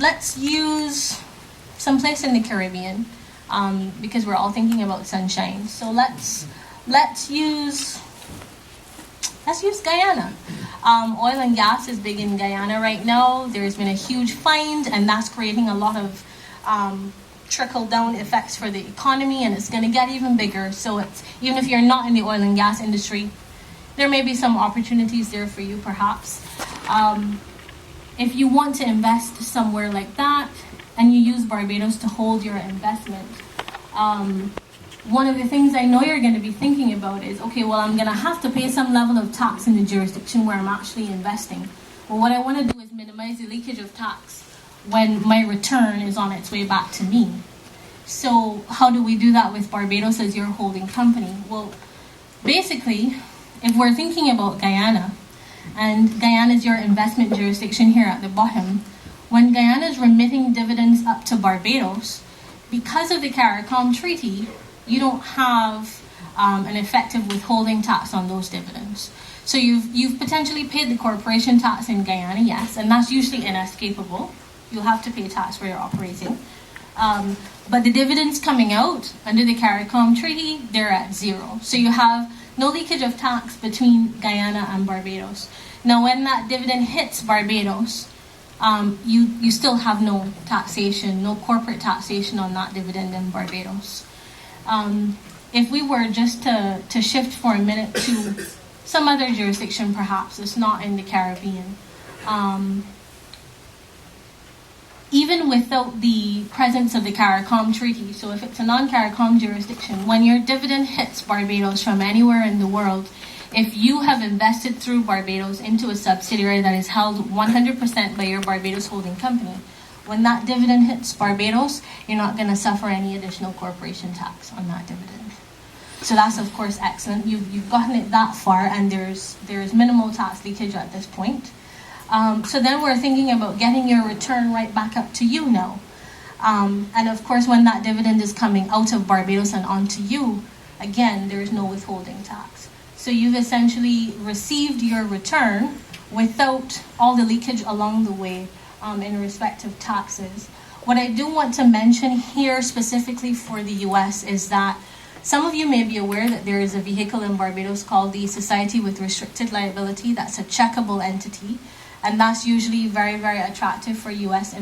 Let's use someplace in the Caribbean, because we're all thinking about sunshine. So let's use Guyana. Oil and gas is big in Guyana right now. There's been a huge find, and that's creating a lot of trickle-down effects for the economy, and it's going to get even bigger. So it's, even if you're not in the oil and gas industry, there may be some opportunities there for you, perhaps. If you want to invest somewhere like that, and you use Barbados to hold your investment, one of the things I know you're going to be thinking about is, okay, well, I'm going to have to pay some level of tax in the jurisdiction where I'm actually investing. Well, what I want to do is minimize the leakage of tax when my return is on its way back to me. So how do we do that with Barbados as your holding company? Well, basically, if we're thinking about Guyana, and Guyana is your investment jurisdiction here at the bottom, when Guyana is remitting dividends up to Barbados, because of the CARICOM Treaty, you don't have an effective withholding tax on those dividends. So you've potentially paid the corporation tax in Guyana, yes, and that's usually inescapable. You'll have to pay tax where you're operating. But the dividends coming out under the CARICOM Treaty, they're at zero. So you have no leakage of tax between Guyana and Barbados. Now, when that dividend hits Barbados, you still have no taxation, no corporate taxation on that dividend in Barbados. If we were just to shift for a minute to some other jurisdiction, perhaps it's not in the Caribbean, even without the presence of the CARICOM Treaty, so if it's a non-CARICOM jurisdiction, when your dividend hits Barbados from anywhere in the world, if you have invested through Barbados into a subsidiary that is held 100% by your Barbados holding company, when that dividend hits Barbados, you're not going to suffer any additional corporation tax on that dividend. So that's, of course, excellent. You've gotten it that far, and there's minimal tax leakage at this point. So then we're thinking about getting your return right back up to you now. And of course, when that dividend is coming out of Barbados and onto you, again, there is no withholding tax. So you've essentially received your return without all the leakage along the way in respect of taxes. What I do want to mention here specifically for the US is that some of you may be aware that there is a vehicle in Barbados called the Society with Restricted Liability. That's a checkable entity, and that's usually very, very attractive for US investors.